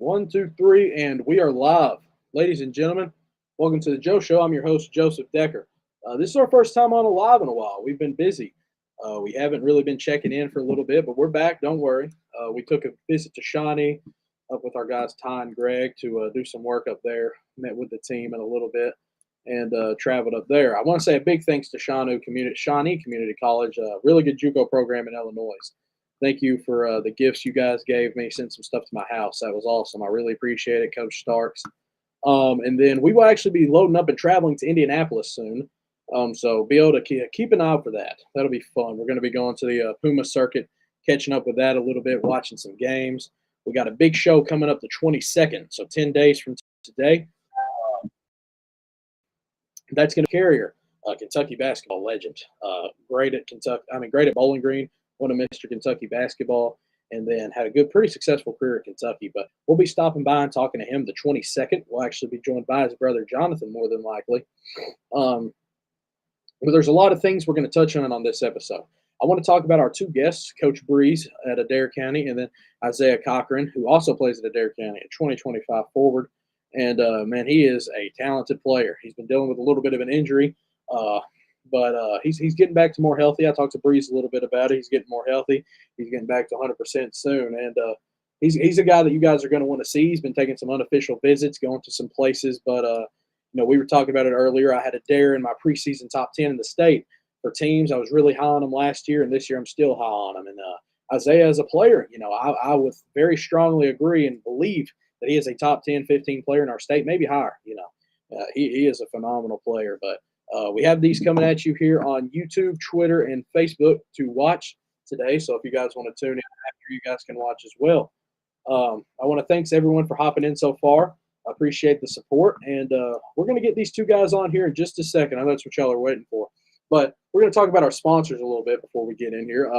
One, two, three, and we are live. Ladies and gentlemen, welcome to the Joe Show. I'm your host, Joseph Decker. This is our first time on a live in a while. We've been busy. We haven't really been checking in for a little bit, but we're back. Don't worry. We took a visit to Shawnee up with our guys, Ty and Greg, to do some work up there. Met with the team in a little bit and traveled up there. I want to say a big thanks to Shawnee Community College, a really good JUCO program in Illinois. Thank you for the gifts you guys gave me. Sent some stuff to my house. That was awesome. I really appreciate it, Coach Starks. And then we will actually be loading up and traveling to Indianapolis soon. So be able to keep an eye out for that. That'll be fun. We're going to be going to the Puma circuit, catching up with that a little bit, watching some games. We got a big show coming up the 22nd, so 10 days from today. That's going to carrier, Kentucky basketball legend. Great at Kentucky. Great at Bowling Green. Won a Mr. Kentucky basketball, and then had a pretty successful career at Kentucky. But we'll be stopping by and talking to him the 22nd. We'll actually be joined by his brother Jonathan, more than likely. But there's a lot of things we're going to touch on this episode. I want to talk about our two guests, Coach Breeze at Adair County, and then Isaiah Cochran, who also plays at Adair County, a 2025 forward. And, man, he is a talented player. He's been dealing with a little bit of an injury, but he's getting back to more healthy. I talked to Breeze a little bit about it. He's getting more healthy. He's getting back to 100% soon. And he's a guy that you guys are going to want to see. He's been taking some unofficial visits, going to some places. But, we were talking about it earlier. I had Adair in my preseason top 10 in the state for teams. I was really high on him last year, and this year I'm still high on him. And Isaiah as a player, I would very strongly agree and believe that he is a top 10, 15 player in our state, maybe higher. He is a phenomenal player. But we have these coming at you here on YouTube, Twitter, and Facebook to watch today. So if you guys want to tune in after, you guys can watch as well. I want to thank everyone for hopping in so far. I appreciate the support. And we're going to get these two guys on here in just a second. I know that's what y'all are waiting for. But we're going to talk about our sponsors a little bit before we get in here.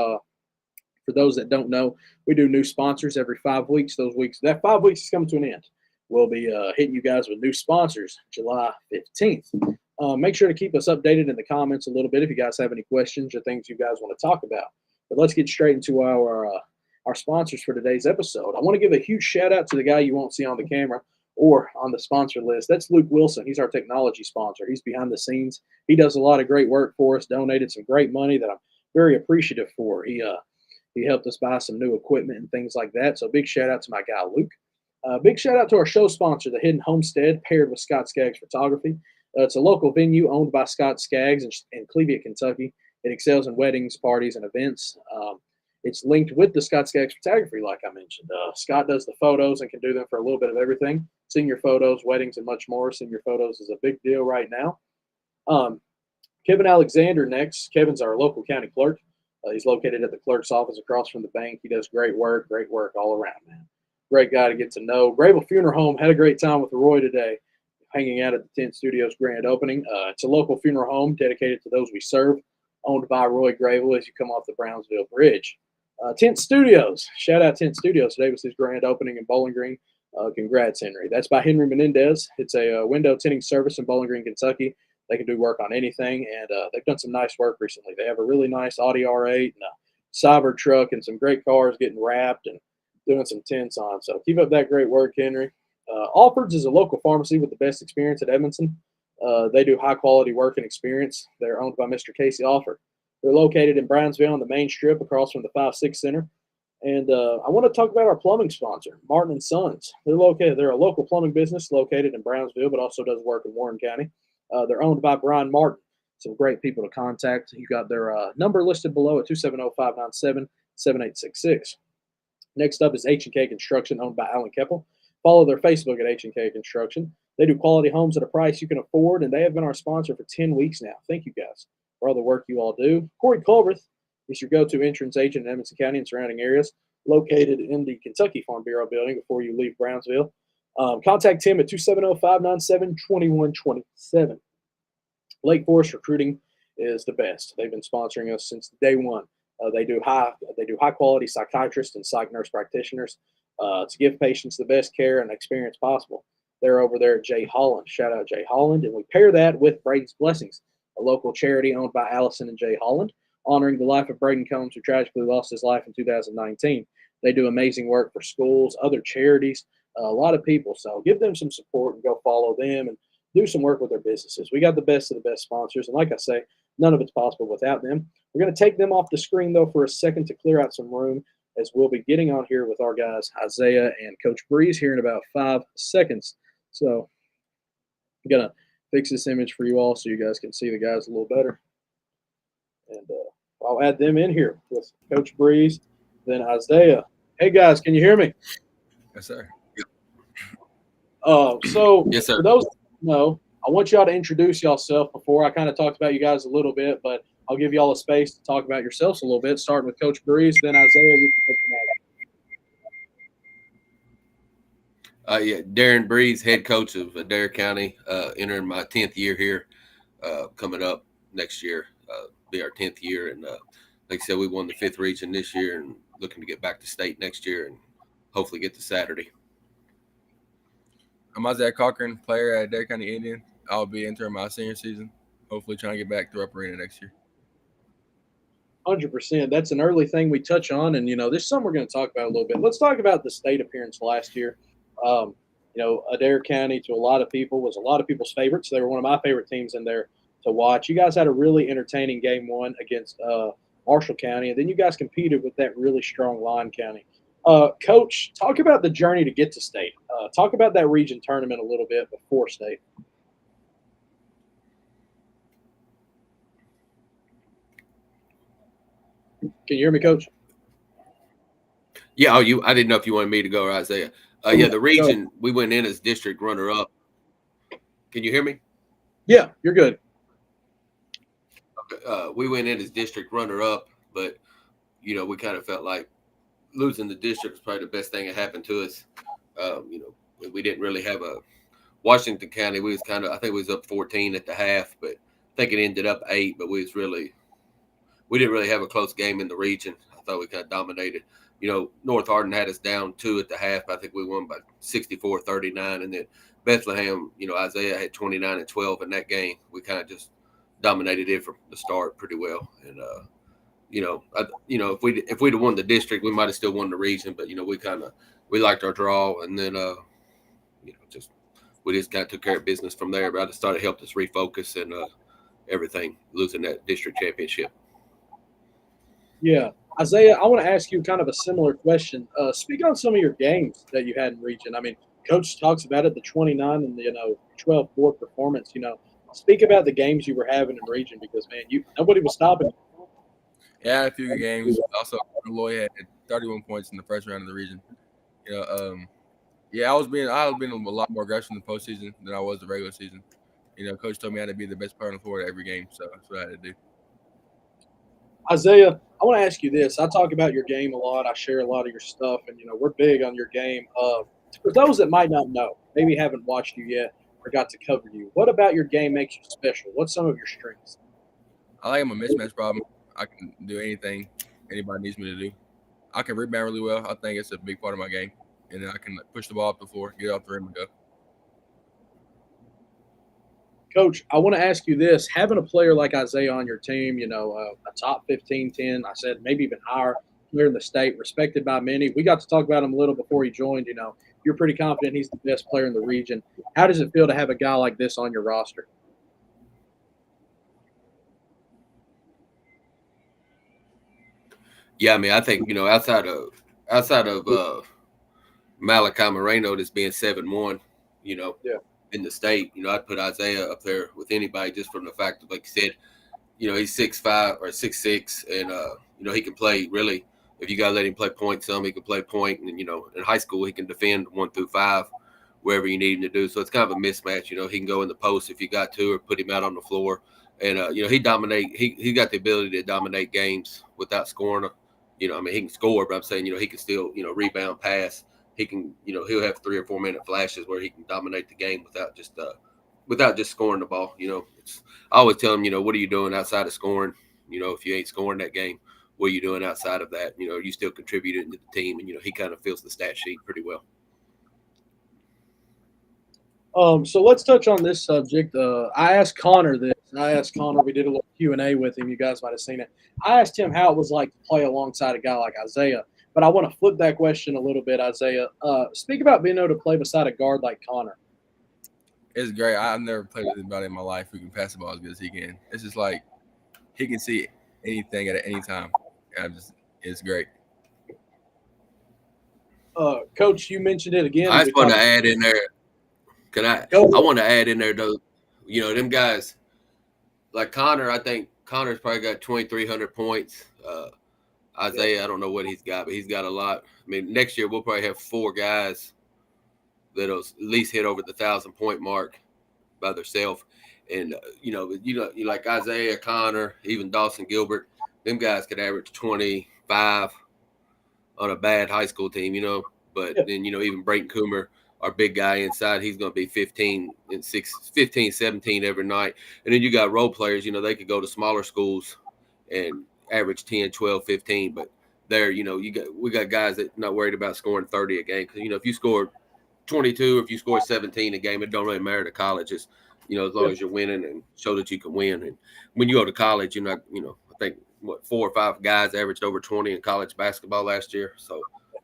For those that don't know, we do new sponsors every 5 weeks. That 5 weeks is coming to an end. We'll be hitting you guys with new sponsors July 15th. Make sure to keep us updated in the comments a little bit if you guys have any questions or things you guys want to talk about. But let's get straight into our sponsors for today's episode. I want to give a huge shout out to the guy you won't see on the camera or on the sponsor list. That's Luke Wilson. He's our technology sponsor. He's behind the scenes. He does a lot of great work for us, donated some great money that I'm very appreciative for. He helped us buy some new equipment and things like that. So big shout out to my guy, Luke. Big shout out to our show sponsor, The Hidden Homestead, paired with Scott Skaggs Photography. It's a local venue owned by Scott Skaggs in Cleveland, Kentucky. It excels in weddings, parties, and events. It's linked with the Scott Skaggs Photography, like I mentioned. Scott does the photos and can do them for a little bit of everything. Senior photos, weddings, and much more. Senior photos is a big deal right now. Kevin Alexander next. Kevin's our local county clerk. He's located at the clerk's office across from the bank. He does great work all around, man. Great guy to get to know. Grable Funeral Home, had a great time with Roy today, hanging out at the Tent Studios grand opening. It's a local funeral home dedicated to those we serve, owned by Roy Grable as you come off the Brownsville Bridge. Tent Studios, shout out Tent Studios. Today was his grand opening in Bowling Green. Congrats, Henry. That's by Henry Menendez. It's a window tinting service in Bowling Green, Kentucky. They can do work on anything, and they've done some nice work recently. They have a really nice Audi R8 and a Cybertruck and some great cars getting wrapped and doing some tints on. So keep up that great work, Henry. Alford's is a local pharmacy with the best experience at Edmondson. They do high-quality work and experience. They're owned by Mr. Casey Alford. They're located in Brownsville on the main strip across from the 5-6 Center. And I want to talk about our plumbing sponsor, Martin & Sons. They're a local plumbing business located in Brownsville, but also does work in Warren County. They're owned by Brian Martin. Some great people to contact. You got their number listed below at 270-597-7866. Next up is H&K Construction, owned by Alan Keppel. Follow their Facebook at H&K Construction. They do quality homes at a price you can afford, and they have been our sponsor for 10 weeks now. Thank you, guys, for all the work you all do. Corey Culberth is your go-to insurance agent in Edmonson County and surrounding areas, located in the Kentucky Farm Bureau building before you leave Brownsville. Contact him at 270-597-2127. Lake Forest Recruiting is the best. They've been sponsoring us since day one. They do high quality psychiatrists and psych nurse practitioners to give patients the best care and experience possible. They're over there at Jay Holland. Shout out Jay Holland. And we pair that with Braden's Blessings, a local charity owned by Allison and Jay Holland, honoring the life of Braden Combs, who tragically lost his life in 2019. They do amazing work for schools, other charities, a lot of people. So give them some support and go follow them and do some work with their businesses. We got the best of the best sponsors, and like I say, none of it's possible without them. We're going to take them off the screen though for a second to clear out some room, as we'll be getting on here with our guys Isaiah and Coach Breeze here in about 5 seconds. So I'm gonna fix this image for you all so you guys can see the guys a little better. And I'll add them in here with Coach Breeze, then Isaiah. Hey guys, can you hear me? Yes, sir. So Yes, sir. for those that know, I want y'all to introduce yourself before I kind of talked about you guys a little bit, but I'll give y'all a space to talk about yourselves a little bit, starting with Coach Breeze, then Isaiah. You can Yeah, Darren Breeze, head coach of Adair County, entering my 10th year here, coming up next year, be our 10th year. And like I said, we won the 5th region this year and looking to get back to state next year and hopefully get to Saturday. I'm Adair Cochran, player at Adair County Indian. I'll be entering my senior season, hopefully trying to get back to Upper Arena next year. 100%. That's an early thing we touch on, and this is something we're going to talk about a little bit. Let's talk about the state appearance last year. Adair County to a lot of people was a lot of people's favorites. They were one of my favorite teams in there to watch. You guys had a really entertaining game one against Marshall County, and then you guys competed with that really strong Lyon County. Coach, talk about the journey to get to state. Talk about that region tournament a little bit before state. Can you hear me, Coach? Yeah, I didn't know if you wanted me to go or Isaiah. Yeah, the region, we went in as district runner-up. Can you hear me? Yeah, you're good. Okay. We went in as district runner-up, but, we kind of felt like losing the district was probably the best thing that happened to us. We didn't really have a – Washington County, we was kind of – I think we was up 14 at the half, but I think it ended up 8, but we didn't really have a close game in the region. I thought we kind of dominated. North Hardin had us down 2 at the half. I think we won by 64-39. And then Bethlehem, Isaiah had 29 and 12 in that game. We kind of just dominated it from the start pretty well. And, if we'd have won the district, we might have still won the region. But, we liked our draw. And then, we just kind of took care of business from there. But I just thought it helped us refocus and everything, losing that district championship. Yeah. Isaiah, I want to ask you kind of a similar question. Speak on some of your games that you had in region. I mean, Coach talks about it, the 29 and the 12 board performance. Speak about the games you were having in region because nobody was stopping you. Yeah, a few good games. Also, Lloyd had 31 points in the first round of the region. I was being a lot more aggressive in the postseason than I was the regular season. Coach told me I had to be the best player on the floor at every game, so that's what I had to do. Isaiah, I want to ask you this. I talk about your game a lot. I share a lot of your stuff, and, we're big on your game. For those that might not know, maybe haven't watched you yet or got to cover you, what about your game makes you special? What's some of your strengths? I like I'm a mismatch problem. I can do anything anybody needs me to do. I can rebound really well. I think it's a big part of my game. And then I can push the ball up the floor, get off the rim, and go. Coach, I want to ask you this. Having a player like Isaiah on your team, a top 15, 10, I said maybe even higher player in the state, respected by many. We got to talk about him a little before he joined. You're pretty confident he's the best player in the region. How does it feel to have a guy like this on your roster? Yeah, I think, outside of Malachi Moreno that's being 7-1, in the state, I'd put Isaiah up there with anybody just from the fact of, like you said, he's 6'5" or 6'6", and he can play really. If you gotta let him play point some, he can play point, and in high school he can defend 1 through 5, wherever you need him to do. So it's kind of a mismatch. He can go in the post if you got to, or put him out on the floor, and he dominate. He got the ability to dominate games without scoring. He can score, but I'm saying he can still rebound, pass. He can, he'll have 3 or 4 minute flashes where he can dominate the game without just scoring the ball. I always tell him, what are you doing outside of scoring? If you ain't scoring that game, what are you doing outside of that? Are you still contributing to the team? And, he kind of fills the stat sheet pretty well. So let's touch on this subject. I asked Connor this. We did a little Q&A with him. You guys might have seen it. I asked him how it was like to play alongside a guy like Isaiah. But I want to flip that question a little bit, Isaiah. Speak about being able to play beside a guard like Connor. It's great. I've never played with anybody in my life who can pass the ball as good as he can. It's just like he can see anything at any time. It's great. Coach, you mentioned it again. I just want to add in there. I want to add in there though. Them guys like Connor. I think Connor's probably got 2,300 points. Isaiah, I don't know what he's got, but he's got a lot. I mean, next year we'll probably have 4 guys that'll at least hit over the 1,000-point mark by themselves. And like Isaiah, Connor, even Dawson Gilbert, them guys could average 25 on a bad high school team. But then even Brayton Coomer, our big guy inside, he's going to be 15, 17 every night. And then you got role players. They could go to smaller schools and average 10, 12, 15. But there, we got guys that not worried about scoring 30 a game. Because, if you score 22 or if you score 17 a game, it don't really matter to college. It's, as long as you're winning and show that you can win. And when you go to college, you're not, I think, 4 or 5 guys averaged over 20 in college basketball last year. So,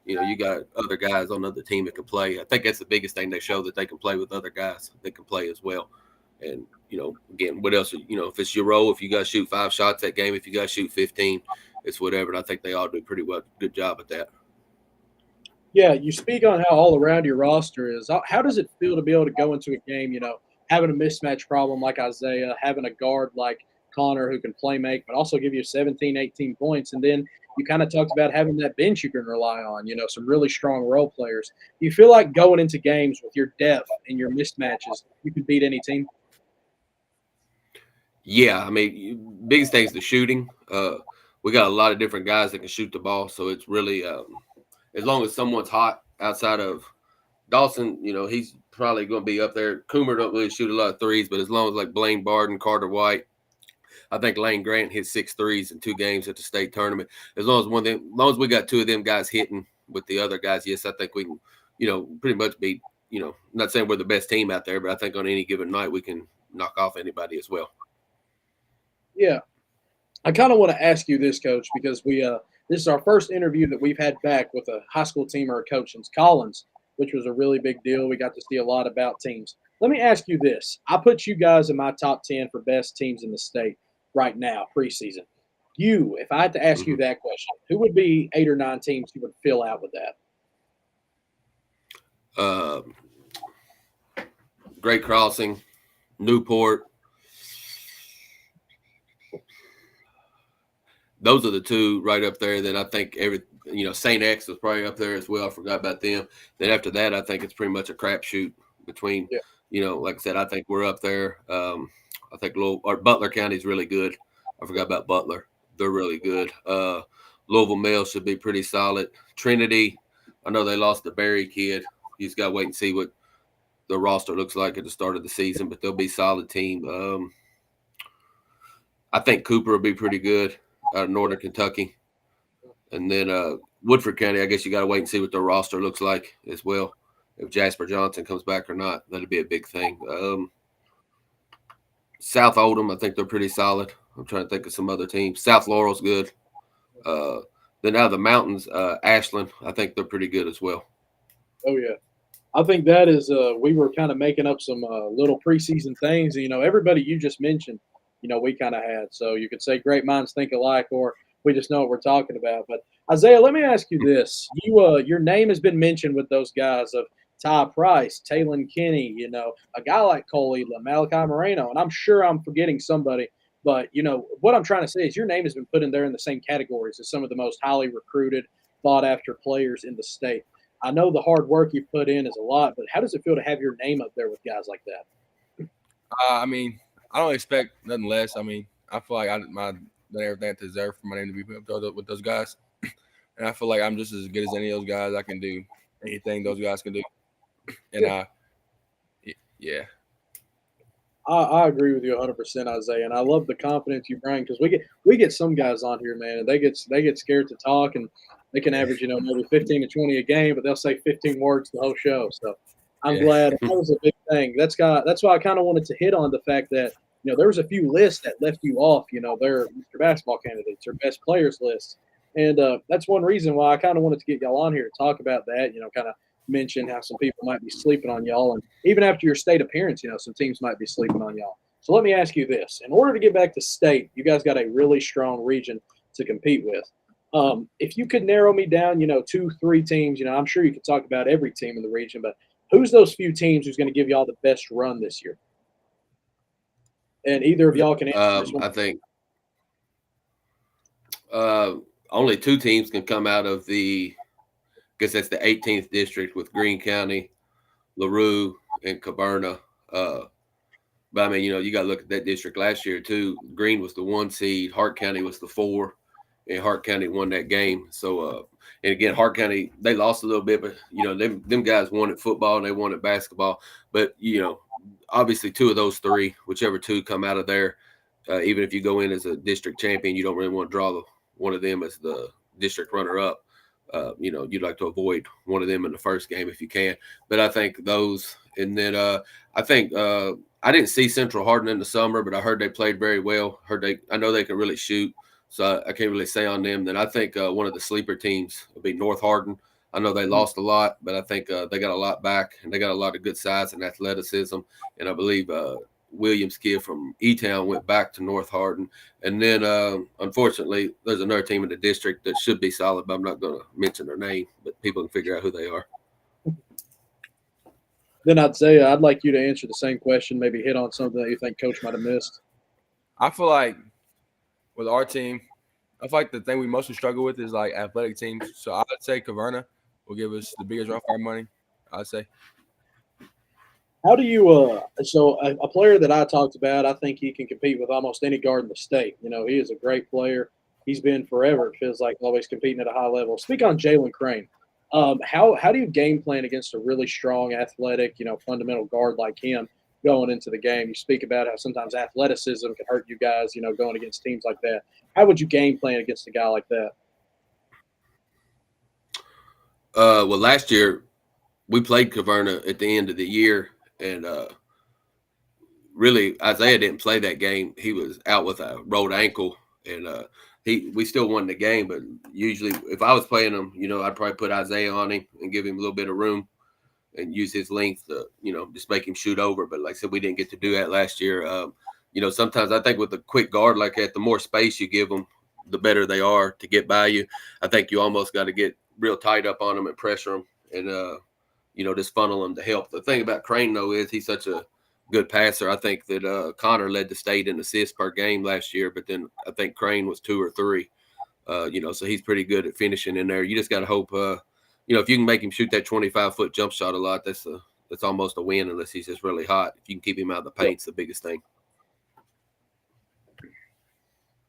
you got other guys on the other team that can play. I think that's the biggest thing they show, that they can play with other guys that can play as well. And, again, what else? If it's your role, if you got to shoot 5 shots that game, if you got to shoot 15, it's whatever. And I think they all do pretty well, good job at that. Yeah, you speak on how all around your roster is. How does it feel to be able to go into a game, having a mismatch problem like Isaiah, having a guard like Connor who can play make, but also give you 17, 18 points. And then you kind of talked about having that bench you can rely on, some really strong role players. Do you feel like going into games with your depth and your mismatches, you can beat any team? Yeah, I mean, biggest thing is the shooting. We got a lot of different guys that can shoot the ball, so it's really as long as someone's hot outside of Dawson, he's probably going to be up there. Coomer don't really shoot a lot of threes, but as long as like Blaine Barden, Carter White, I think Lane Grant hit 6 threes in 2 games at the state tournament. As long as we got 2 of them guys hitting with the other guys, yes, I think we can, pretty much beat. Not saying we're the best team out there, but I think on any given night we can knock off anybody as well. Yeah, I kind of want to ask you this, Coach, because this is our first interview that we've had back with a high school team or a coach since Collins, which was a really big deal. We got to see a lot about teams. Let me ask you this. I put you guys in my top 10 for best teams in the state right now, preseason. If I had to ask you that question, who would be 8 or 9 teams you would fill out with that? Great Crossing, Newport. Those are the 2 right up there. Then I think St. X was probably up there as well. I forgot about them. Then after that, I think it's pretty much a crapshoot between, like I said, I think we're up there. I think Butler County is really good. I forgot about Butler. They're really good. Louisville Male should be pretty solid. Trinity, I know they lost the Barry kid. You just got to wait and see what the roster looks like at the start of the season, but they'll be a solid team. I think Cooper will be pretty good out of Northern Kentucky. And then Woodford County, I guess you got to wait and see what their roster looks like as well. If Jasper Johnson comes back or not, that'd be a big thing. South Oldham, I think they're pretty solid. I'm trying to think of some other teams. South Laurel's good. Then out of the mountains, Ashland, I think they're pretty good as well. Oh, yeah. I think that is we were kind of making up some little preseason things. Everybody you just mentioned, we kind of had. So you could say great minds think alike, or we just know what we're talking about. But, Isaiah, let me ask you this. Your name has been mentioned with those guys of Ty Price, Talon Kinney, a guy like Cole Elam, Malachi Moreno, and I'm sure I'm forgetting somebody. But, what I'm trying to say is your name has been put in there in the same categories as some of the most highly recruited, sought-after players in the state. I know the hard work you put in is a lot, but how does it feel to have your name up there with guys like that? I mean, I don't expect nothing less. I mean, I feel like I done everything I deserve for my name to be put up with those guys. And I feel like I'm just as good as any of those guys. I can do anything those guys can do. And yeah. I agree with you 100%, Isaiah, and I love the confidence you bring because we get some guys on here, man, and they get scared to talk, and they can average maybe 15 to 20 a game, but they'll say 15 words the whole show. So I'm glad that was a big thing. That's why I kind of wanted to hit on the fact that there was a few lists that left you off. Their Mr. Basketball candidates or best players lists, And that's one reason why I kind of wanted to get y'all on here to talk about that, kind of mention how some people might be sleeping on y'all. And even after your state appearance, some teams might be sleeping on y'all. So let me ask you this. In order to get back to state, you guys got a really strong region to compete with. If you could narrow me down, 2, 3 teams, I'm sure you could talk about every team in the region, but who's those few teams who's going to give y'all the best run this year? And either of y'all can answer this one. I think only 2 teams can come out of I guess that's the 18th district with Greene County, LaRue, and Caverna. But I mean, you got to look at that district last year too. Greene was the 1 seed, Hart County was the 4, and Hart County won that game. So, and again, Hart County, they lost a little bit, but them guys won at football and they won at basketball. But obviously 2 of those 3, whichever 2 come out of there, even if you go in as a district champion, you don't really want to draw one of them as the district runner-up. You'd like to avoid one of them in the first game if you can. But I think those, and then I think I didn't see Central Hardin in the summer, but I heard they played very well. I know they can really shoot, so I can't really say on them. Then I think one of the sleeper teams would be North Hardin. I know they lost a lot, but I think they got a lot back, and they got a lot of good size and athleticism. And I believe Williams kid from E-Town went back to North Hardin. And then, unfortunately, there's another team in the district that should be solid, but I'm not going to mention their name, but people can figure out who they are. Then I'd say I'd like you to answer the same question, maybe hit on something that you think Coach might have missed. I feel like with our team, I feel like the thing we mostly struggle with is like athletic teams. So I would say Caverna will give us the biggest run for our money, I'd say. How do you so a player that I talked about, I think he can compete with almost any guard in the state. He is a great player. He's been forever, it feels like, always competing at a high level. Speak on Jalen Crane. How do you game plan against a really strong, athletic, fundamental guard like him going into the game? You speak about how sometimes athleticism can hurt you guys, going against teams like that. How would you game plan against a guy like that? Well, last year we played Caverna at the end of the year, and really Isaiah didn't play that game. He was out with a rolled ankle, and we still won the game. But usually, if I was playing him, I'd probably put Isaiah on him and give him a little bit of room and use his length to, just make him shoot over. But like I said, we didn't get to do that last year. Sometimes I think with a quick guard like that, the more space you give them, the better they are to get by you. I think you almost got to get real tight up on them and pressure them and, just funnel them to help. The thing about Crane, though, is he's such a good passer. I think that Connor led the state in assists per game last year, but then I think Crane was 2 or 3. So he's pretty good at finishing in there. You just got to hope, if you can make him shoot that 25-foot jump shot a lot, that's almost a win unless he's just really hot. If you can keep him out of the paint, it's the biggest thing.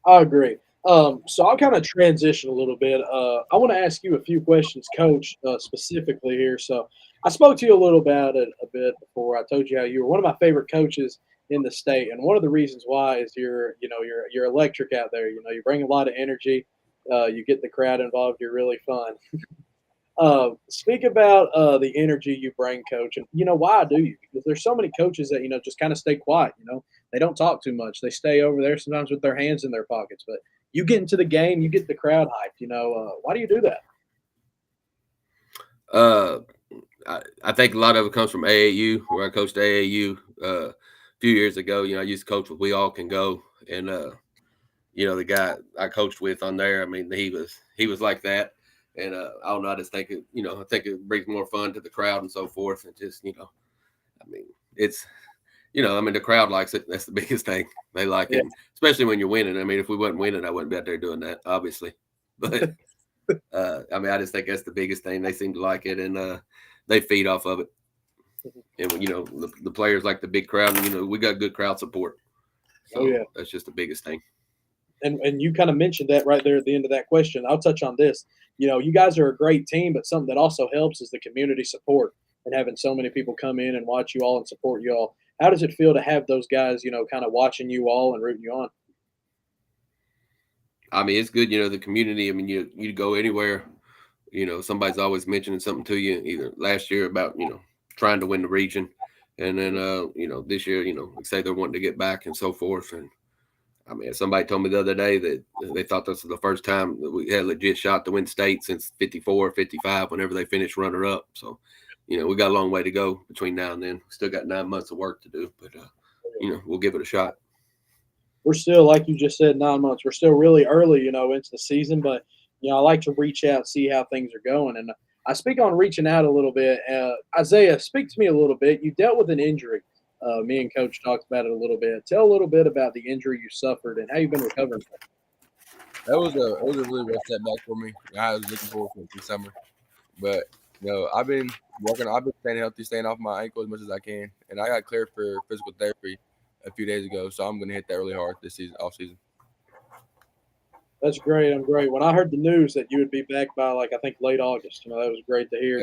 I agree. So I'll kind of transition a little bit. I want to ask you a few questions, Coach, specifically here. So I spoke to you a little about it a bit before. I told you how you were one of my favorite coaches in the state, and one of the reasons why is you're electric out there. You bring a lot of energy. You get the crowd involved. You're really fun. Speak about the energy you bring, Coach, and why do you? Because there's so many coaches that just kind of stay quiet. They don't talk too much. They stay over there sometimes with their hands in their pockets. But you get into the game, you get the crowd hyped. Why do you do that? I think a lot of it comes from AAU, where I coached AAU a few years ago. I used to coach with We All Can Go, and the guy I coached with on there, I mean, he was like that. And I don't know, I just think I think it brings more fun to the crowd and so forth. And just, it's, the crowd likes it. That's the biggest thing. They like it, especially when you're winning. I mean, if we wasn't winning, I wouldn't be out there doing that, obviously. But, I just think that's the biggest thing. They seem to like it, and they feed off of it. And, the players like the big crowd, and, we got good crowd support. So that's just the biggest thing. And you kind of mentioned that right there at the end of that question. I'll touch on this. You guys are a great team, but something that also helps is the community support and having so many people come in and watch you all and support you all. How does it feel to have those guys, kind of watching you all and rooting you on? I mean, it's good, the community. I mean, you go anywhere, somebody's always mentioning something to you, either last year about, trying to win the region. And then, this year, say they're wanting to get back and so forth. And I mean, somebody told me the other day that they thought this was the first time that we had a legit shot to win state since 54, 55, whenever they finished runner up. So, we got a long way to go between now and then. We still got 9 months of work to do, but, we'll give it a shot. We're still, like you just said, 9 months. We're still really early, into the season, but, I like to reach out, see how things are going. And I speak on reaching out a little bit. Isaiah, speak to me a little bit. You dealt with an injury. Me and Coach talked about it a little bit. Tell a little bit about the injury you suffered and how you've been recovering from it. That was a really rough setback for me. I was looking forward to it this summer, but I've been staying healthy, staying off my ankle as much as I can, and I got cleared for physical therapy a few days ago, so I'm going to hit that really hard this season, off season. That's great. I'm great. When I heard the news that you would be back by I think late August, that was great to hear.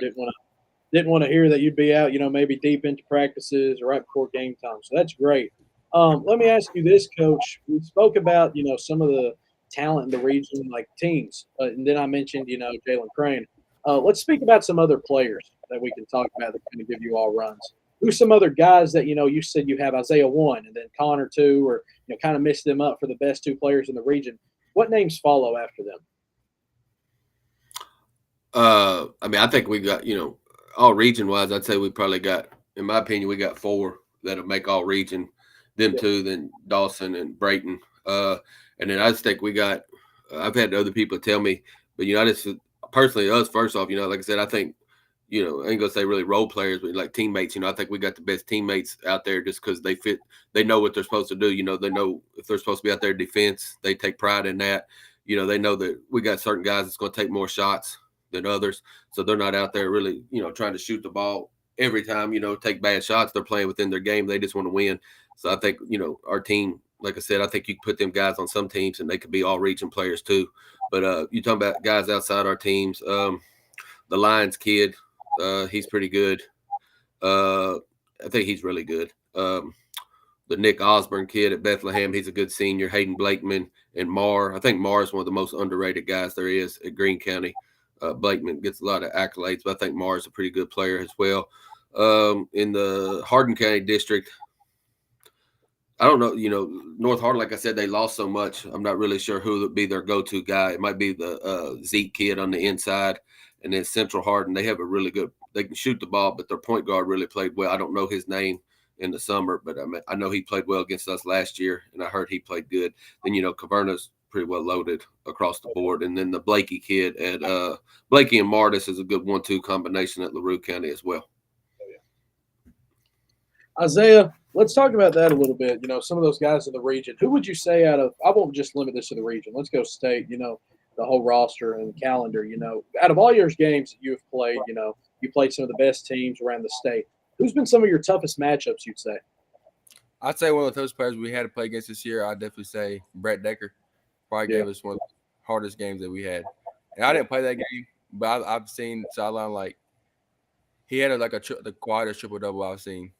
Didn't want to hear that you'd be out, maybe deep into practices or right before game time. So that's great. Let me ask you this, Coach. We spoke about, some of the talent in the region, like teams, and then I mentioned, Jalen Crane. Let's speak about some other players that we can talk about that kind of give you all runs. Who's some other guys that, you said you have Isaiah 1 and then Connor 2, or, kind of mix them up for the best 2 players in the region. What names follow after them? I mean, I think we got, all region-wise, I'd say we probably got, in my opinion, we got 4 that'll make all region. Them 2, then Dawson and Brayton. And then I just think we got I've had other people tell me, but, I just personally, us, first off, like I said, I think, I ain't going to say really role players, but like teammates, I think we got the best teammates out there just because they know what they're supposed to do. They know if they're supposed to be out there defense, they take pride in that. They know that we got certain guys that's going to take more shots than others. So they're not out there really, trying to shoot the ball every time, take bad shots. They're playing within their game. They just want to win. So I think, our team, like I said, I think you can put them guys on some teams and they could be all region players too. But you're talking about guys outside our teams. The Lions kid, he's pretty good. I think he's really good. The Nick Osborne kid at Bethlehem, he's a good senior. Hayden Blakeman and Marr. I think Marr is one of the most underrated guys there is at Greene County. Blakeman gets a lot of accolades, but I think Marr is a pretty good player as well. In the Hardin County district, I don't know, North Hardin, like I said, they lost so much. I'm not really sure who would be their go-to guy. It might be the Zeke kid on the inside. And then Central Hardin, they have a really good – they can shoot the ball, but their point guard really played well. I don't know his name in the summer, but I know he played well against us last year, and I heard he played good. Then, Caverna's pretty well loaded across the board. And then the Blakey kid at Blakey and Martis is a good 1-2 combination at LaRue County as well. Isaiah, let's talk about that a little bit. Some of those guys in the region. Who would you say out of – I won't just limit this to the region. Let's go state, the whole roster and calendar. Out of all your games that you've played, you played some of the best teams around the state. Who's been some of your toughest matchups, you'd say? I'd say one of the toughest players we had to play against this year, I'd definitely say Brett Decker. Probably gave us one of the hardest games that we had. And I didn't play that game, but I've seen sideline he had the quietest triple-double I've seen.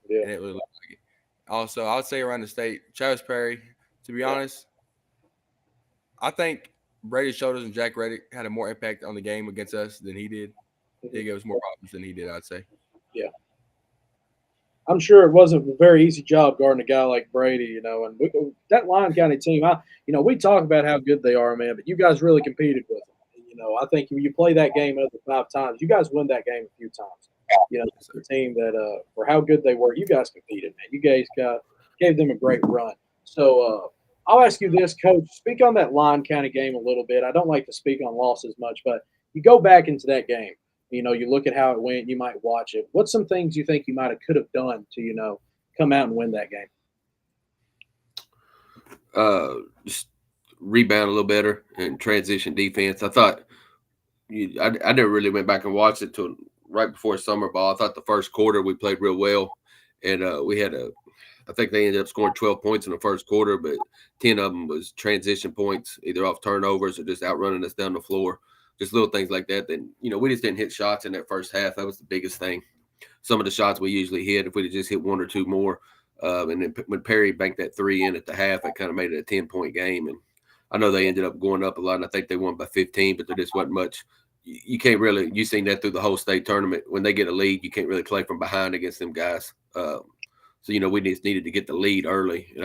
Yeah. And it really looked like it. Also, I would say around the state, Travis Perry, to be honest, I think Brady Shoulders and Jack Reddick had a more impact on the game against us than he did. He gave us more problems than he did, I'd say. Yeah. I'm sure it wasn't a very easy job guarding a guy like Brady, and that Lyon County team, we talk about how good they are, man, but you guys really competed with them. I think when you play that game over 5 times, you guys win that game a few times. It's the team that, for how good they were, you guys competed, man. You guys gave them a great run. So I'll ask you this, Coach. Speak on that Lyon County game a little bit. I don't like to speak on losses much, but you go back into that game. You look at how it went. You might watch it. What's some things you think you could have done to, come out and win that game? Just rebound a little better and transition defense. I thought I never really went back and watched it till right before summer ball. I thought the first quarter we played real well, and we had I think they ended up scoring 12 points in the first quarter, but 10 of them was transition points, either off turnovers or just outrunning us down the floor. Just little things like that. Then, we just didn't hit shots in that first half. That was the biggest thing. Some of the shots we usually hit, if we'd have just hit 1 or 2 more. And then when Perry banked that 3 in at the half, it kind of made it a 10-point game. And I know they ended up going up a lot, and I think they won by 15, but there just wasn't much. You can't really – you've seen that through the whole state tournament. When they get a lead, you can't really play from behind against them guys. So, we just needed to get the lead early. And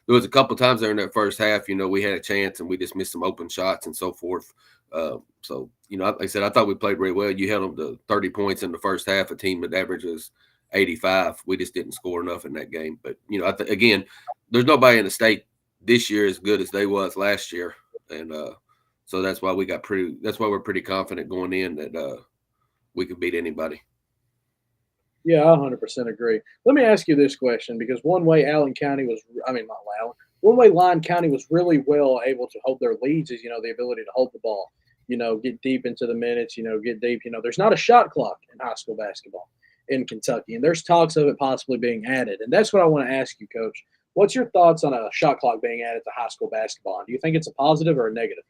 there was a couple times there in that first half, we had a chance and we just missed some open shots and so forth. So, like I said, I thought we played really well. You held them to 30 points in the first half, a team that averages 85. We just didn't score enough in that game. But, again, there's nobody in the state this year as good as they was last year. And so that's why we're pretty confident going in that we could beat anybody. Yeah, I 100% agree. Let me ask you this question, because one way Lyon County was really well able to hold their leads is, the ability to hold the ball, get deep into the minutes, get deep. There's not a shot clock in high school basketball in Kentucky, and there's talks of it possibly being added. And that's what I want to ask you, Coach. What's your thoughts on a shot clock being added to high school basketball? Do you think it's a positive or a negative?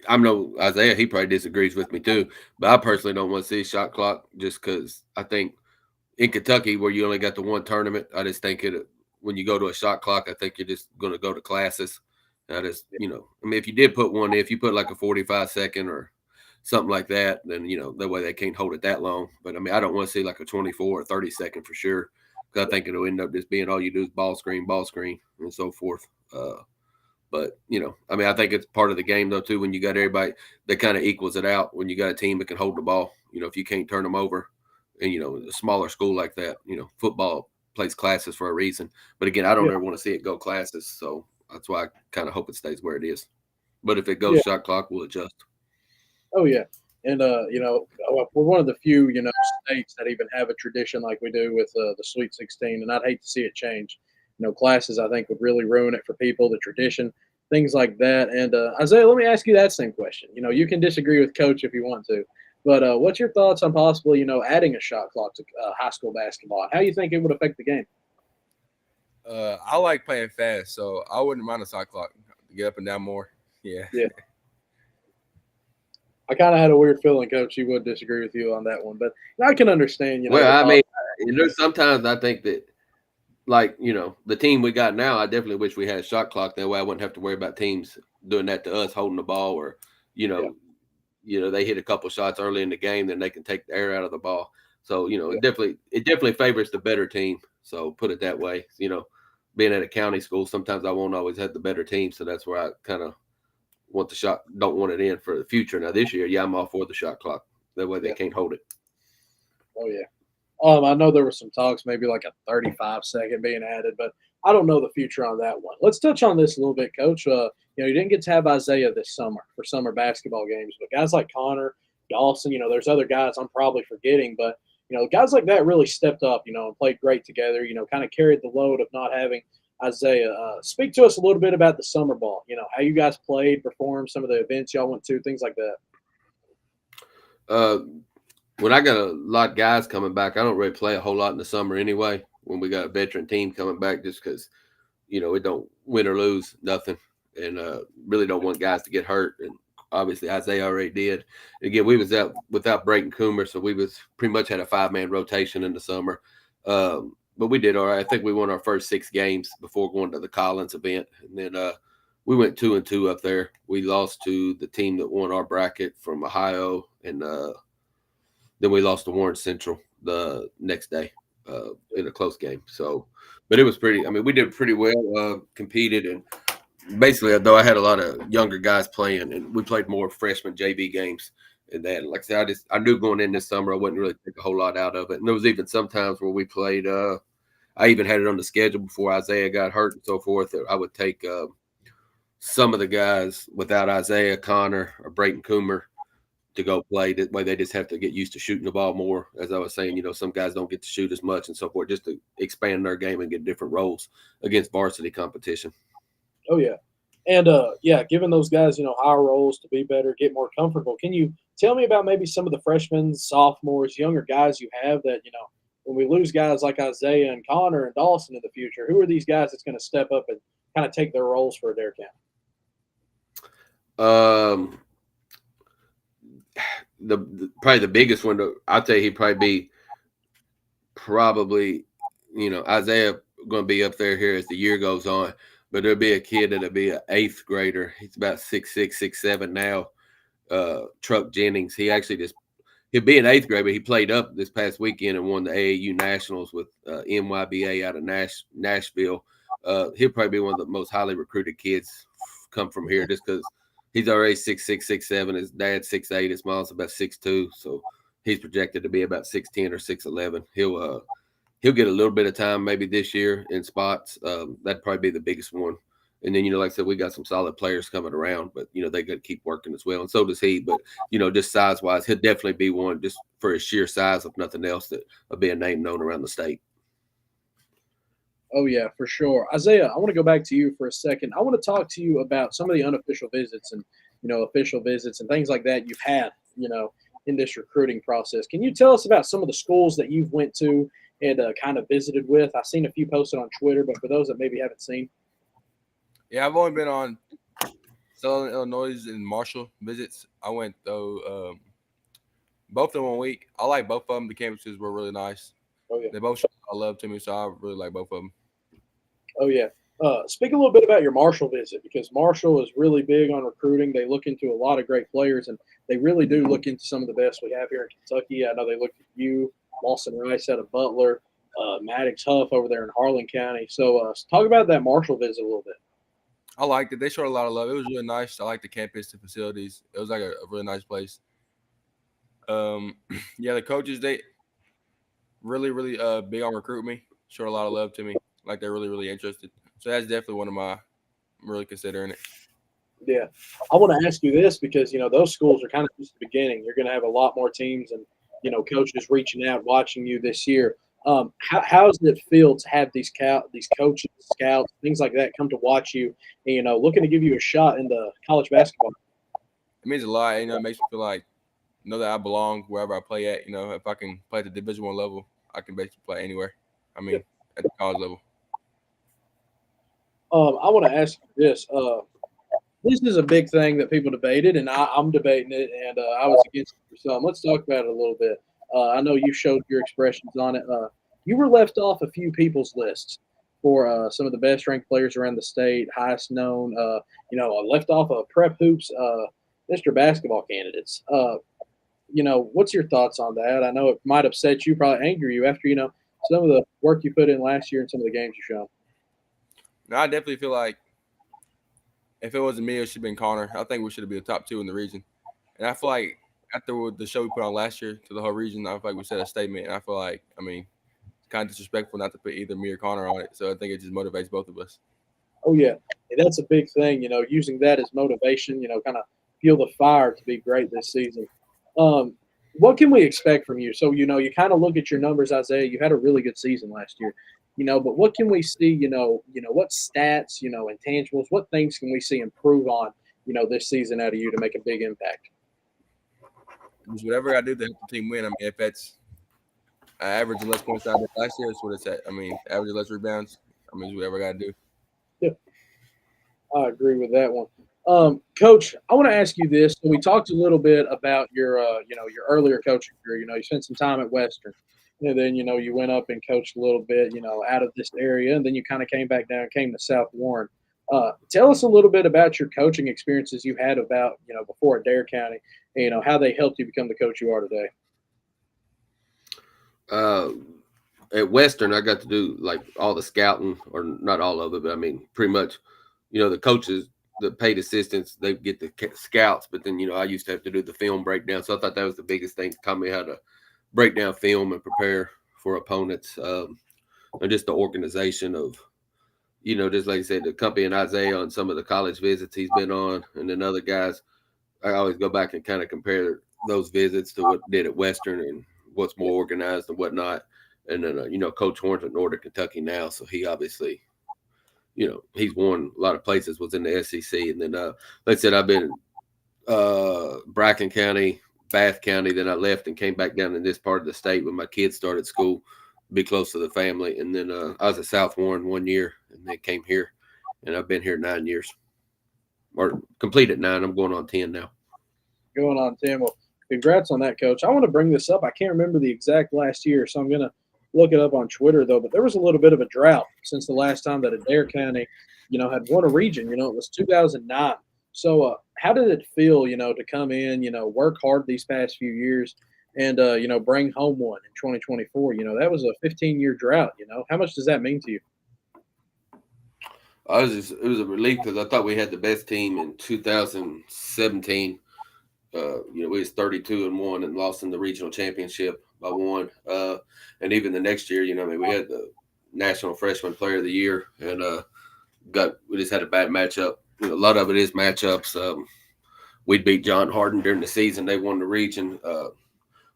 I know Isaiah, he probably disagrees with me too, but I personally don't want to see a shot clock just because I think in Kentucky where you only got the one tournament, I just think when you go to a shot clock, I think you're just going to go to classes. If you did put one, if you put like a 45-second or something like that, then, that way they can't hold it that long. But, I don't want to see like a 24 or 30-second for sure, because I think it'll end up just being all you do is ball screen, and so forth. But, I think it's part of the game, though, too, when you got everybody that kind of equals it out when you got a team that can hold the ball. If you can't turn them over and, a smaller school like that, football plays classes for a reason. But, again, I don't ever want to see it go classes. So that's why I kind of hope it stays where it is. But if it goes shot clock, we'll adjust. Oh, yeah. And, we're one of the few, states that even have a tradition like we do with the Sweet 16, and I'd hate to see it change. Classes, I think, would really ruin it for people, the tradition, things like that. And Isaiah, let me ask you that same question. You can disagree with Coach if you want to, but what's your thoughts on possibly, adding a shot clock to high school basketball? How do you think it would affect the game? I like playing fast, so I wouldn't mind a shot clock to get up and down more. Yeah. I kind of had a weird feeling, Coach, he would disagree with you on that one, but I can understand. There's sometimes I think that, like, the team we got now, I definitely wish we had a shot clock. That way I wouldn't have to worry about teams doing that to us, holding the ball, or, they hit a couple shots early in the game, then they can take the air out of the ball. So, it definitely favors the better team. So put it that way. Being at a county school, sometimes I won't always have the better team. So that's where I kind of don't want it in for the future. Now this year, I'm all for the shot clock. That way they can't hold it. Oh, yeah. I know there were some talks, maybe like a 35-second being added, but I don't know the future on that one. Let's touch on this a little bit, Coach. You didn't get to have Isaiah this summer for summer basketball games, but guys like Connor, Dawson, there's other guys I'm probably forgetting, but, guys like that really stepped up, and played great together, kind of carried the load of not having Isaiah. Speak to us a little bit about the summer ball, how you guys played, performed, some of the events y'all went to, things like that. When I got a lot of guys coming back, I don't really play a whole lot in the summer anyway. When we got a veteran team coming back, just because, it don't win or lose, nothing. And really don't want guys to get hurt. And obviously Isaiah already did. Again, we was out without Brayton Coomer, so we was pretty much had a 5-man rotation in the summer. But we did all right. I think we won our first 6 games before going to the Collins event. And then we went 2-2 up there. We lost to the team that won our bracket from Ohio, and then we lost to Warren Central the next day in a close game. So, but it was we did pretty well, competed, and basically, though, I had a lot of younger guys playing, and we played more freshman JV games. And then, like I said, I knew going in this summer I wouldn't really take a whole lot out of it. And there was even some times where we played. I even had it on the schedule before Isaiah got hurt and so forth. I would take some of the guys without Isaiah, Connor, or Brayton Coomer to go play. That way they just have to get used to shooting the ball more. As I was saying, some guys don't get to shoot as much and so forth, just to expand their game and get different roles against varsity competition. Oh, yeah. And, giving those guys, higher roles to be better, get more comfortable. Can you tell me about maybe some of the freshmen, sophomores, younger guys you have that, when we lose guys like Isaiah and Connor and Dawson in the future, who are these guys that's going to step up and kind of take their roles for Adair County? Probably the biggest one, I'll tell you, he'd probably be Isaiah going to be up there here as the year goes on, but there'll be a kid that'll be an 8th grader. He's about 6'6", 6'7" now. Truck Jennings. He actually He'll be in 8th grade, but he played up this past weekend and won the AAU Nationals with NYBA out of Nashville. He'll probably be one of the most highly recruited kids come from here just because he's already 6'6", 6'7". His dad's 6'8". His mom's about 6'2". So he's projected to be about 6'10" or 6'11". He'll get a little bit of time maybe this year in spots. That'd probably be the biggest one. And then, like I said, we got some solid players coming around, but, they got to keep working as well. And so does he. But, just size-wise, he'll definitely be one just for his sheer size, if nothing else, that will be a name known around the state. Oh, yeah, for sure. Isaiah, I want to go back to you for a second. I want to talk to you about some of the unofficial visits and, official visits and things like that you've had, in this recruiting process. Can you tell us about some of the schools that you've went to and kind of visited with? I've seen a few posted on Twitter, but for those that maybe haven't seen. Yeah, I've only been on Southern Illinois and Marshall visits. I went, though, both of them 1 week. I like both of them. The campuses were really nice. Oh, yeah. They both showed a lot of love to me, so I really like both of them. Oh, yeah. Speak a little bit about your Marshall visit, because Marshall is really big on recruiting. They look into a lot of great players, and they really do look into some of the best we have here in Kentucky. I know they looked at you, Lawson Rice out of Butler, Maddox Huff over there in Harlan County. So talk about that Marshall visit a little bit. I liked it. They showed a lot of love. It was really nice. I liked the campus, the facilities. It was like a really nice place. Yeah, the coaches, they really, really big on recruiting me. Showed a lot of love to me. Like they're really, really interested. So that's definitely one of I'm really considering it. Yeah. I want to ask you this because, those schools are kind of just the beginning. You're going to have a lot more teams and, coaches reaching out, watching you this year. How does it feel to have these coaches, scouts, things like that come to watch you and, looking to give you a shot into college basketball? It means a lot. It makes me feel like, that I belong wherever I play at. If I can play at the Division I level, I can basically play anywhere. At the college level. I want to ask you this. This is a big thing that people debated, and I'm debating it, and I was against it for some. Let's talk about it a little bit. I know you showed your expressions on it. You were left off a few people's lists for some of the best-ranked players around the state, highest known, left off of Prep Hoops, Mr. Basketball candidates. What's your thoughts on that? I know it might upset you, probably anger you after, some of the work you put in last year and some of the games you shown. No, I definitely feel like if it wasn't me, it should have been Connor. I think we should have been the top 2 in the region. And I feel like after the show we put on last year to the whole region, I feel like we said a statement. And I feel like, it's kind of disrespectful not to put either me or Connor on it. So I think it just motivates both of us. Oh, yeah. And that's a big thing, using that as motivation, kind of fuel the fire to be great this season. What can we expect from you? So, you kind of look at your numbers, Isaiah. You had a really good season last year. But what can we see, what stats, intangibles, what things can we see improve on, this season out of you to make a big impact? Just whatever I do to help the team win. If that's averaging less points than I did last year, that's what it's at. Averaging less rebounds. It's whatever I got to do. Yeah, I agree with that one. Coach, I want to ask you this. So we talked a little bit about your, your earlier coaching career. You spent some time at Western. And then, you went up and coached a little bit, out of this area. And then you kind of came back down, came to South Warren. Tell us a little bit about your coaching experiences you had before Adair County, and, how they helped you become the coach you are today. At Western, I got to do like all the scouting, or not all of it, but pretty much, the coaches, the paid assistants, they get the scouts. But then, I used to have to do the film breakdown. So I thought that was the biggest thing, taught me how to break down film and prepare for opponents, and just the organization of, just like I said, the company and Isaiah on some of the college visits he's been on, and then other guys, I always go back and kind of compare those visits to what did at Western and what's more organized and whatnot. And then, Coach Horns at Northern Kentucky now, so he obviously, he's won a lot of places, was in the SEC. And then, like I said, I've been Bracken County, Bath County, then I left and came back down in this part of the state when my kids started school, be close to the family. And then I was at South Warren 1 year and then came here, and I've been here 9 years, or completed 9. I'm going on 10 now. Going on 10. Well, congrats on that, Coach. I want to bring this up. I can't remember the exact last year, so I'm going to look it up on Twitter, though. But there was a little bit of a drought since the last time that Adair County, had won a region. It was 2009. So how did it feel, to come in, work hard these past few years, and bring home one in 2024. That was a 15-year drought. How much does that mean to you? It was a relief because I thought we had the best team in 2017. We was 32-1 and lost in the regional championship by one. And even the next year, we had the National Freshman Player of the Year, and we just had a bad matchup. A lot of it is matchups. We beat John Hardin during the season. They won the region.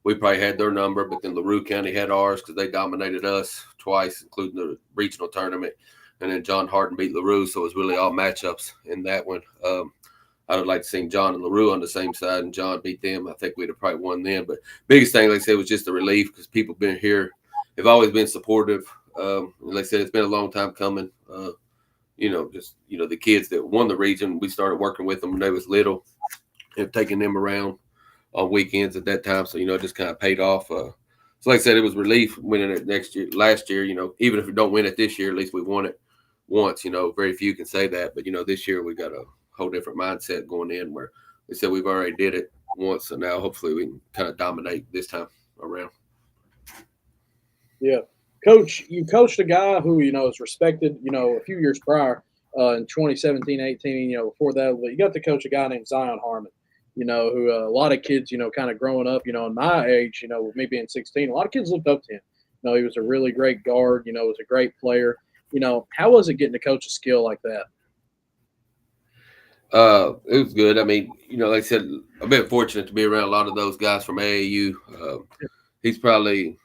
We probably had their number, but then LaRue County had ours because they dominated us twice, including the regional tournament. And then John Hardin beat LaRue, so it was really all matchups in that one. I would like to see John and LaRue on the same side, and John beat them. I think we'd have probably won then. But biggest thing, like I said, was just a relief because people been here. They've always been supportive. Like I said, it's been a long time coming. The kids that won the region, we started working with them when they was little and taking them around on weekends at that time. So, it just kind of paid off. So like I said, it was relief winning it last year, even if we don't win it this year, at least we won it once. Very few can say that. But, this year we got a whole different mindset going in where they said we've already did it once. So now hopefully we can kind of dominate this time around. Yeah. Coach, you coached a guy who, is respected, a few years prior in 2017, 18, before that, you got to coach a guy named Zion Harmon, who a lot of kids, kind of growing up, in my age, with me being 16, a lot of kids looked up to him. He was a really great guard, was a great player. How was it getting to coach a skill like that? It was good. I mean, like I said, I've been fortunate to be around a lot of those guys from AAU. He's probably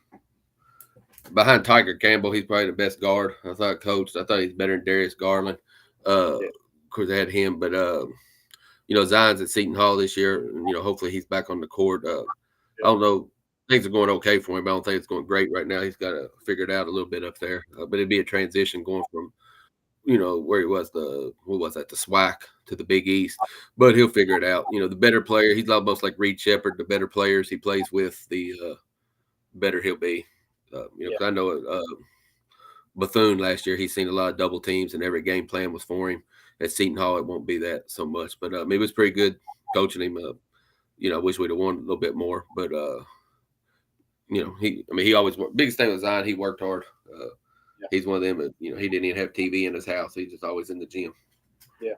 behind Tiger Campbell. He's probably the best guard I thought coached. I thought he's better than Darius Garland. Of course, I had him, but Zion's at Seton Hall this year. And, hopefully he's back on the court. I don't know. Things are going okay for him. I don't think it's going great right now. He's got to figure it out a little bit up there. But it'd be a transition going from where he was the SWAC to the Big East, but he'll figure it out. The better player, he's almost like Reed Shepherd. The better players he plays with, the better he'll be. Because I know Bethune last year, he's seen a lot of double teams, and every game plan was for him. At Seton Hall, it won't be that so much, but it was pretty good coaching him. I wish we'd have won a little bit more, but he always biggest thing with Zion, he worked hard. He's one of them that, he didn't even have TV in his house. He's just always in the gym. Yeah.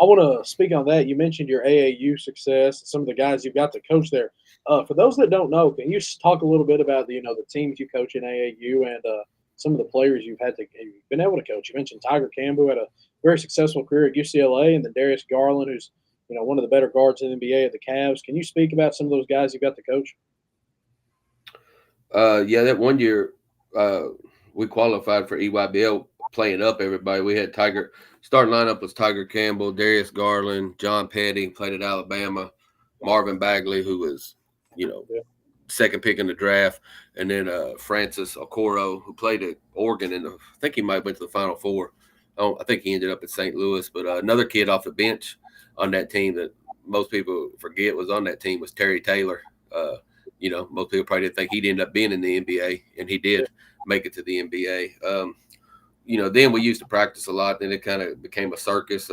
I want to speak on that. You mentioned your AAU success, some of the guys you've got to coach there. For those that don't know, can you talk a little bit about the teams you coach in AAU and some of the players you've been able to coach? You mentioned Tiger Campbell had a very successful career at UCLA, and then Darius Garland, who's one of the better guards in the NBA at the Cavs. Can you speak about some of those guys you've got to coach? That one year we qualified for EYBL playing up everybody. We had starting lineup was Tiger Campbell, Darius Garland, John Petty, played at Alabama, Marvin Bagley, who was, second pick in the draft, and then Francis Okoro, who played at Oregon, I think he might have went to the Final Four. I think he ended up at St. Louis, but another kid off the bench on that team that most people forget was on that team was Terry Taylor. Most people probably didn't think he'd end up being in the NBA, and he did make it to the NBA. Then we used to practice a lot. Then it kind of became a circus.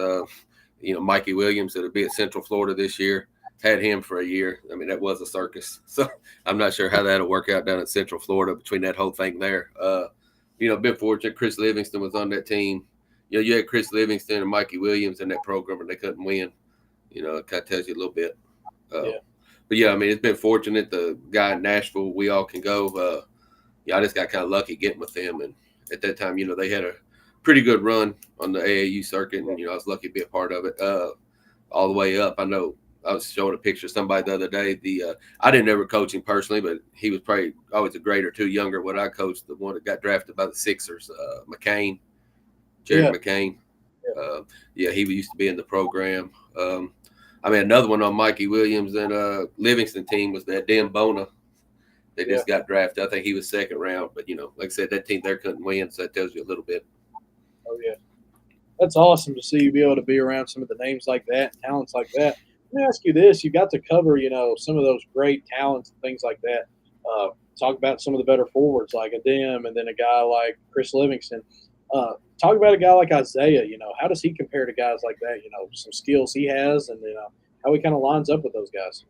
Mikey Williams that'll be at Central Florida this year. Had him for a year. I mean, that was a circus. So I'm not sure how that'll work out down at Central Florida between that whole thing there. Been fortunate. Chris Livingston was on that team. You had Chris Livingston and Mikey Williams in that program, and they couldn't win. It kind of tells you a little bit. But yeah, I mean, it's been fortunate. The guy in Nashville, we all can go. I just got kind of lucky getting with them. And at that time, they had a pretty good run on the AAU circuit. And, I was lucky to be a part of it all the way up. I know I was showing a picture of somebody the other day. I didn't ever coach him personally, but he was probably always a grade or two younger when I coached, the one that got drafted by the Sixers, McCain, Jared McCain. He used to be in the program. Another one on Mikey Williams and Livingston team was that Dan Bona. They just got drafted. I think he was second round. But, like I said, that team there couldn't win, so that tells you a little bit. Oh, yeah. That's awesome to see you be able to be around some of the names like that, talents like that. Let me ask you this. You got to cover, some of those great talents and things like that. Talk about some of the better forwards like Adem and then a guy like Chris Livingston. Talk about a guy like Isaiah. How does he compare to guys like that? Some skills he has and, how he kind of lines up with those guys.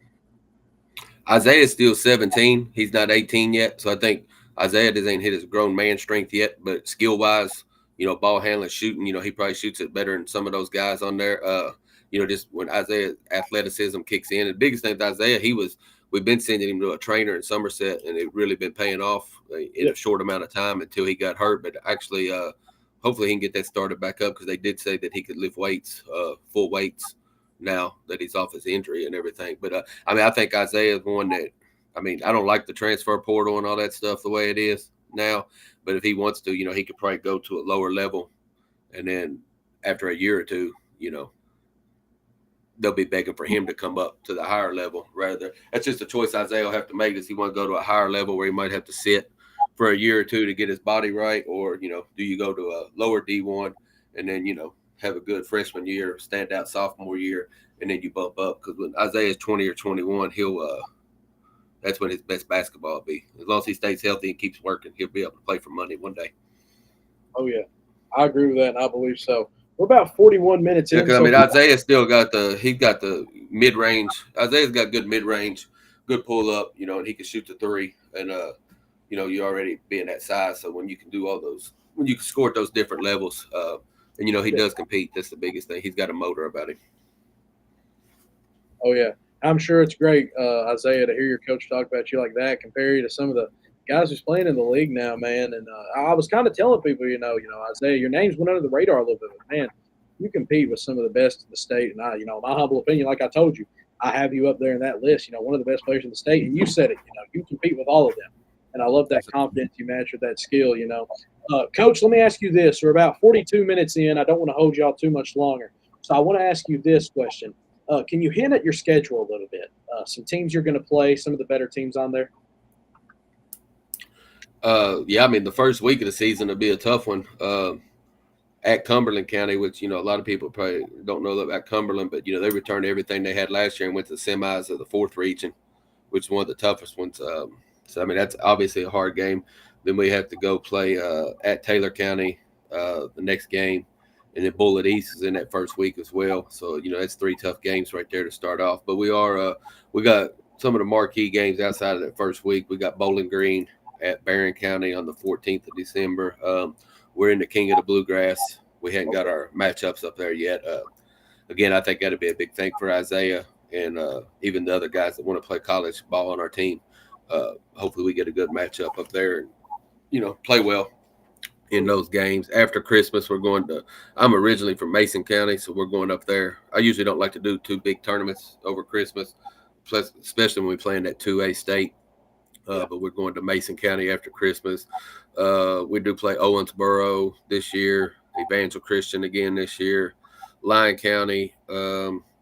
Isaiah's still 17. He's not 18 yet. So I think Isaiah just ain't hit his grown man strength yet. But skill wise, ball handling, shooting, he probably shoots it better than some of those guys on there. Just when Isaiah's athleticism kicks in. And the biggest thing with Isaiah, we've been sending him to a trainer in Somerset, and it really been paying off in a short amount of time until he got hurt. But actually, hopefully he can get that started back up, because they did say that he could lift weights, full weights, now that he's off his injury and everything. But I think Isaiah is one that, I don't like the transfer portal and all that stuff the way it is now. But if he wants to, he could probably go to a lower level, and then after a year or two, they'll be begging for him to come up to the higher level. Rather, that's just a choice Isaiah will have to make. Does he want to go to a higher level where he might have to sit for a year or two to get his body right, or do you go to a lower D1 and then have a good freshman year, standout sophomore year, and then you bump up? Because when Isaiah's 20 or 21, that's when his best basketball will be. As long as he stays healthy and keeps working, he'll be able to play for money one day. Oh yeah, I agree with that, and I believe so. We're about 41 minutes in. Because Isaiah still got the mid range. Isaiah's got good mid range, good pull up, and he can shoot the three, and you already being that size. So when you can do all those, when you can score at those different levels, and he does compete. That's the biggest thing. He's got a motor about him. Oh yeah, I'm sure it's great, Isaiah, to hear your coach talk about you like that, compare you to some of the guys who's playing in the league now, man. And I was kind of telling people, Isaiah, your name's went under the radar a little bit, but man, you compete with some of the best in the state. And my humble opinion, like I told you, I have you up there in that list. One of the best players in the state, and you said it. You compete with all of them, and I love that confidence you match with that skill. Coach, let me ask you this. We're about 42 minutes in. I don't want to hold y'all too much longer, so I want to ask you this question. Can you hint at your schedule a little bit? Some teams you're going to play, some of the better teams on there? The first week of the season will be a tough one. At Cumberland County, which, a lot of people probably don't know about Cumberland, but, they returned everything they had last year and went to the semis of the 4th region, which is one of the toughest ones. That's obviously a hard game. Then we have to go play at Taylor County the next game. And then Bullitt East is in that first week as well. So, that's 3 tough games right there to start off. But we got some of the marquee games outside of that first week. We got Bowling Green at Barron County on the 14th of December. We're in the King of the Bluegrass. We hadn't got our matchups up there yet. Again, I think that'll be a big thing for Isaiah and even the other guys that want to play college ball on our team. Hopefully we get a good matchup up there and, play well in those games. After Christmas, I'm originally from Mason County, so we're going up there. I usually don't like to do 2 big tournaments over Christmas, especially when we play in that 2A state. But we're going to Mason County after Christmas. We do play Owensboro this year, Evangel Christian again this year, Lyon County.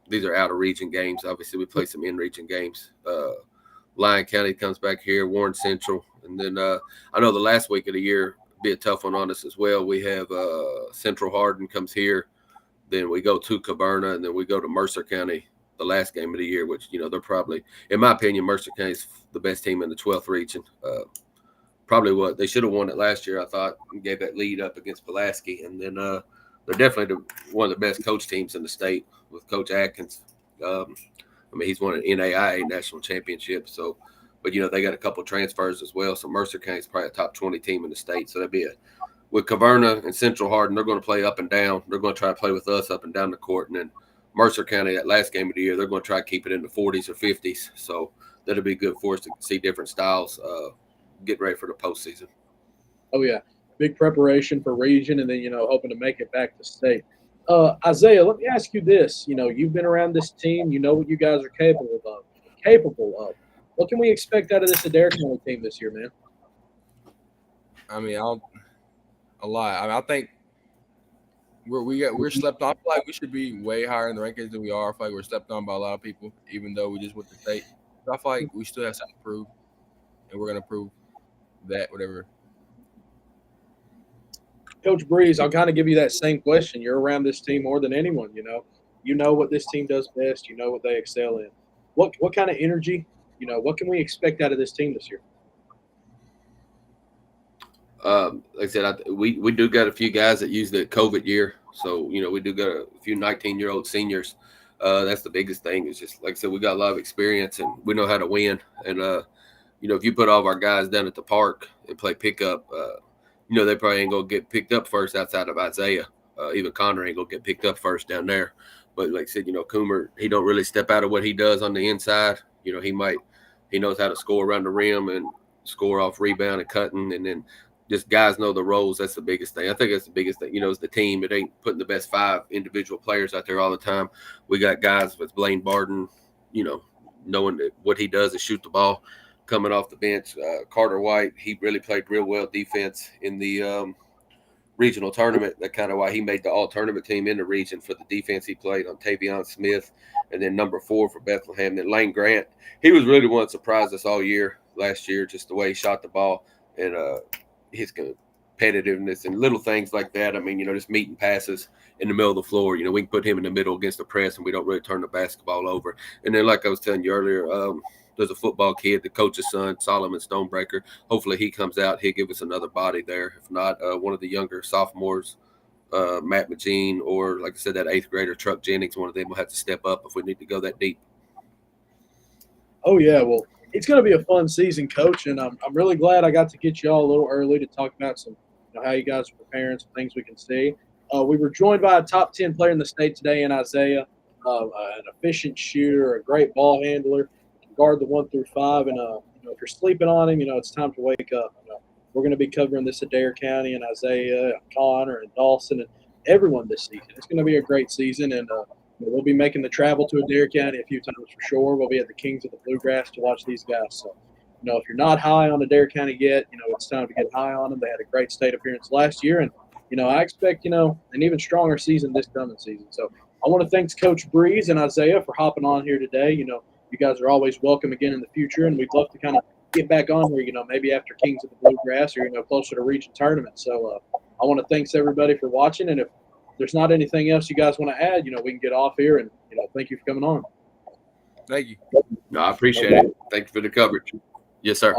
These are out-of-region games. Obviously, we play some in-region games. Lyon County comes back here, Warren Central. And then I know the last week of the year be a tough one on us as well. We have Central Hardin comes here. Then we go to Caverna, and then we go to Mercer County the last game of the year, which, they're probably, in my opinion, Mercer County is the best team in the 12th region. Probably what they should have won it last year, I thought, and gave that lead up against Pulaski. And then they're definitely one of the best coach teams in the state with Coach Atkins. He's won an NAIA national championship. So, but, they got a couple of transfers as well. So Mercer County is probably a top 20 team in the state. So that'd be with Caverna and Central Hardin, they're going to play up and down. They're going to try to play with us up and down the court. And then Mercer County, that last game of the year, they're going to try to keep it in the 40s or 50s. So that'll be good for us to see different styles, get ready for the postseason. Oh, yeah. Big preparation for region and then, hoping to make it back to state. Isaiah, let me ask you this. You've been around this team. You know what you guys are capable of. What can we expect out of this Adair County team this year, man? A lot. I think we're slept on. I feel like we should be way higher in the rankings than we are. I feel like we're slept on by a lot of people, even though we just went to state. So I feel like we still have something to prove, and we're going to prove that, whatever. Coach Breeze, I'll kind of give you that same question. You're around this team more than anyone, You know what this team does best. You know what they excel in. What kind of energy, what can we expect out of this team this year? Like I said, we do got a few guys that used the COVID year. So, we do got a few 19-year-old seniors That's the biggest thing. Is just like I said, we got a lot of experience and we know how to win. And if you put all of our guys down at the park and play pickup, they probably ain't gonna get picked up first outside of Isaiah. Even Connor ain't gonna get picked up first down there. But like I said, Coomer, he don't really step out of what he does on the inside. He knows how to score around the rim and score off rebound and cutting, and then just guys know the roles. That's the biggest thing. I think that's the biggest thing. Is the team. It ain't putting the best 5 individual players out there all the time. We got guys with Blaine Barton, knowing that what he does is shoot the ball. Coming off the bench, Carter White, he really played real well defense in the regional tournament. That's kind of why he made the all-tournament team in the region for the defense he played on Tavion Smith. And then number 4 for Bethlehem. Then Lane Grant, he was really one that surprised us all year last year, just the way he shot the ball and his competitiveness and little things like that. I mean, just meeting passes in the middle of the floor. We can put him in the middle against the press and we don't really turn the basketball over. And then like I was telling you earlier, there's a football kid, the coach's son, Solomon Stonebreaker. Hopefully he comes out. He'll give us another body there. If not, one of the younger sophomores, Matt McGean, or like I said, that 8th grader, Truck Jennings, one of them will have to step up if we need to go that deep. Oh, yeah. Well, it's going to be a fun season, Coach, and I'm really glad I got to get you all a little early to talk about some how you guys are preparing, some things we can see. We were joined by a top 10 player in the state today in Isaiah, an efficient shooter, a great ball handler, guard the 1 through 5, and if you're sleeping on him, it's time to wake up. We're going to be covering this Adair County and Isaiah, and Connor, and Dawson, and everyone this season. It's going to be a great season, and we'll be making the travel to Adair County a few times for sure. We'll be at the Kings of the Bluegrass to watch these guys. So, if you're not high on Adair County yet, it's time to get high on them. They had a great state appearance last year, and I expect an even stronger season this coming season. So, I want to thank Coach Breeze and Isaiah for hopping on here today. You guys are always welcome again in the future, and we'd love to kind of get back on here, maybe after Kings of the Bluegrass or, closer to region tournament. So I want to thank everybody for watching, and if there's not anything else you guys want to add, we can get off here, and, thank you for coming on. Thank you. No, I appreciate it. Thank you for the coverage. Yes, sir.